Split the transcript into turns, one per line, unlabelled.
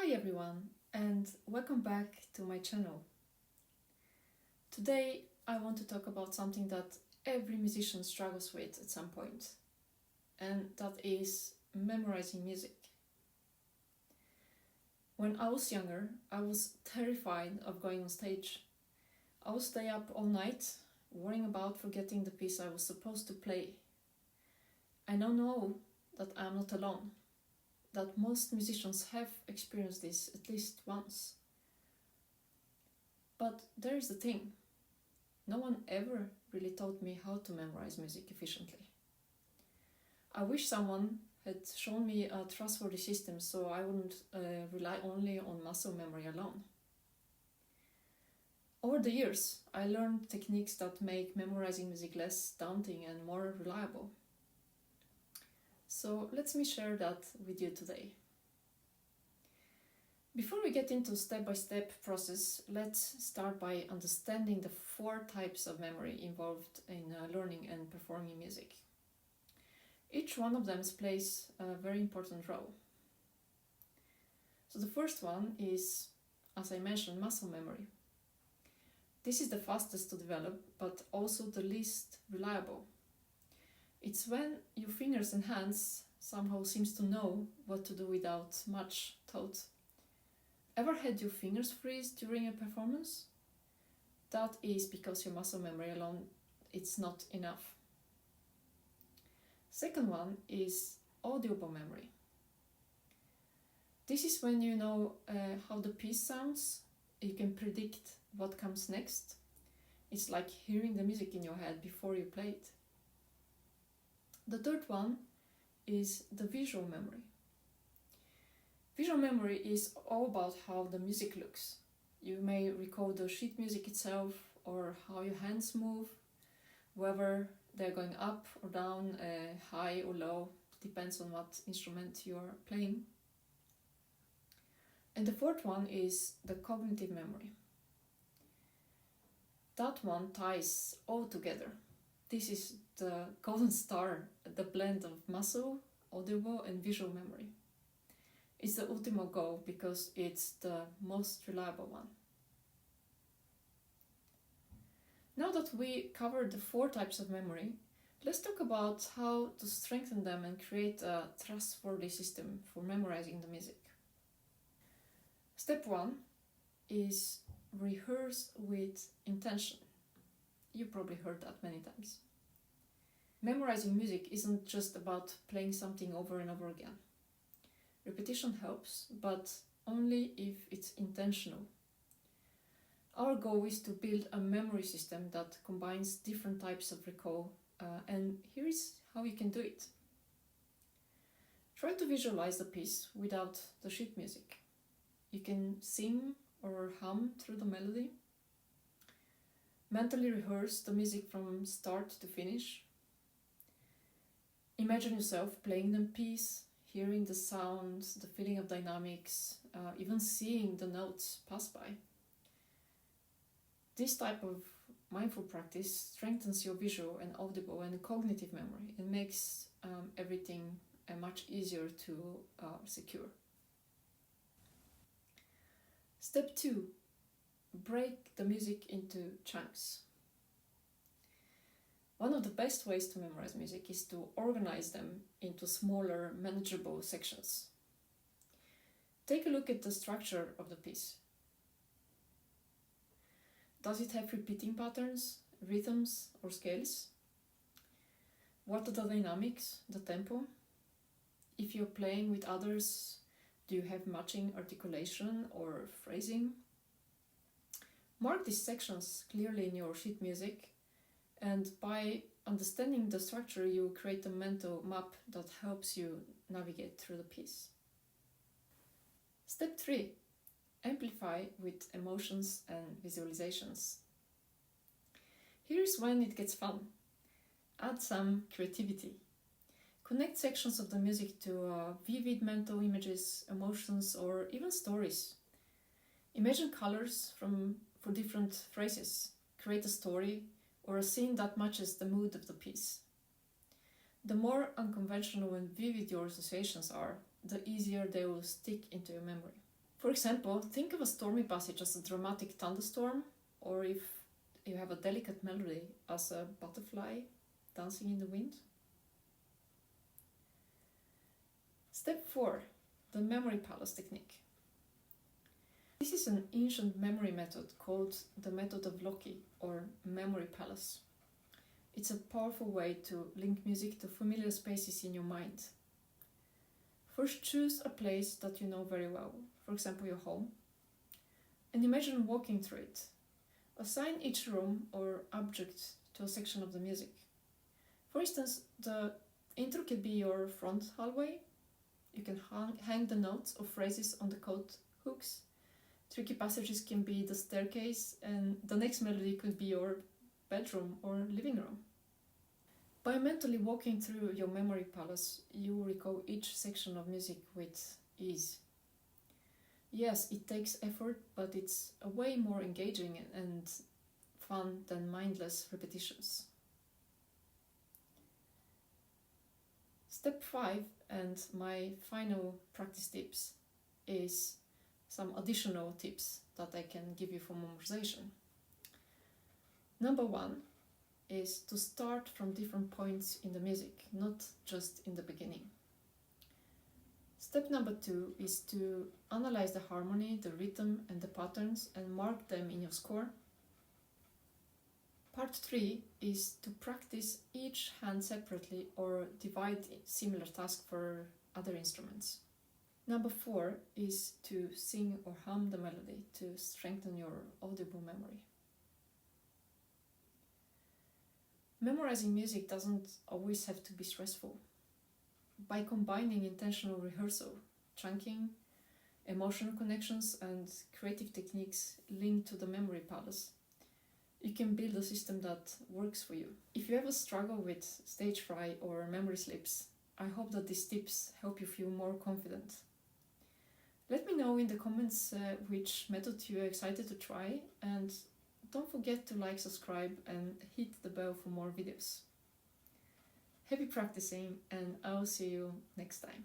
Hi everyone, and welcome back to my channel. Today I want to talk about something that every musician struggles with at some point, and that is memorizing music. When I was younger, I was terrified of going on stage. I would stay up all night, worrying about forgetting the piece I was supposed to play. I now know that I am not alone, that most musicians have experienced this at least once. But there is the thing. No one ever really taught me how to memorize music efficiently. I wish someone had shown me a trustworthy system so I wouldn't rely only on muscle memory alone. Over the years, I learned techniques that make memorizing music less daunting and more reliable. So let me share that with you today. Before we get into step-by-step process, let's start by understanding the 4 types of memory involved in learning and performing music. Each one of them plays a very important role. So the first one is, as I mentioned, muscle memory. This is the fastest to develop, but also the least reliable. It's when your fingers and hands somehow seems to know what to do without much thought. Ever had your fingers freeze during a performance? That is because your muscle memory alone it's not enough. Second one is audible memory. This is when you know how the piece sounds, you can predict what comes next. It's like hearing the music in your head before you play it. The third one is the visual memory. Visual memory is all about how the music looks. You may recall the sheet music itself or how your hands move, whether they're going up or down, high or low, depends on what instrument you are playing. And the fourth one is the cognitive memory. That one ties all together. This is the golden star, the blend of muscle, audible and visual memory. It's the ultimate goal because it's the most reliable one. Now that we covered the 4 types of memory, let's talk about how to strengthen them and create a trustworthy system for memorizing the music. Step 1 is rehearse with intention. You probably heard that many times. Memorizing music isn't just about playing something over and over again. Repetition helps, but only if it's intentional. Our goal is to build a memory system that combines different types of recall, and here is how you can do it. Try to visualize the piece without the sheet music. You can sing or hum through the melody. Mentally rehearse the music from start to finish. Imagine yourself playing the piece, hearing the sounds, the feeling of dynamics, even seeing the notes pass by. This type of mindful practice strengthens your visual and audible and cognitive memory and makes everything much easier to secure. Step 2. Break the music into chunks. One of the best ways to memorize music is to organize them into smaller, manageable sections. Take a look at the structure of the piece. Does it have repeating patterns, rhythms, or scales? What are the dynamics, the tempo? If you're playing with others, do you have matching articulation or phrasing? Mark these sections clearly in your sheet music, and by understanding the structure, you create a mental map that helps you navigate through the piece. Step 3. Amplify with emotions and visualizations. Here's when it gets fun. Add some creativity. Connect sections of the music to vivid mental images, emotions, or even stories. Imagine colors for different phrases. Create a story or a scene that matches the mood of the piece. The more unconventional and vivid your associations are, the easier they will stick into your memory. For example, think of a stormy passage as a dramatic thunderstorm, or if you have a delicate melody as a butterfly dancing in the wind. Step 4. The memory palace technique. This is an ancient memory method called the method of Loki, or memory palace. It's a powerful way to link music to familiar spaces in your mind. First, choose a place that you know very well, for example your home, and imagine walking through it. Assign each room or object to a section of the music. For instance, the intro could be your front hallway. You can hang the notes or phrases on the coat hooks. Tricky passages can be the staircase, and the next melody could be your bedroom or living room. By mentally walking through your memory palace, you will recall each section of music with ease. Yes, it takes effort, but it's a way more engaging and fun than mindless repetitions. Step 5, and my final practice tips, is some additional tips that I can give you for memorization. Number 1 is to start from different points in the music, not just in the beginning. Step number 2 is to analyze the harmony, the rhythm, and the patterns and mark them in your score. Part 3 is to practice each hand separately or divide similar tasks for other instruments. Number 4 is to sing or hum the melody to strengthen your audible memory. Memorizing music doesn't always have to be stressful. By combining intentional rehearsal, chunking, emotional connections, and creative techniques linked to the memory palace, you can build a system that works for you. If you ever struggle with stage fright or memory slips, I hope that these tips help you feel more confident. Let me know in the comments which method you're excited to try, and don't forget to like, subscribe, and hit the bell for more videos. Happy practicing, and I'll see you next time.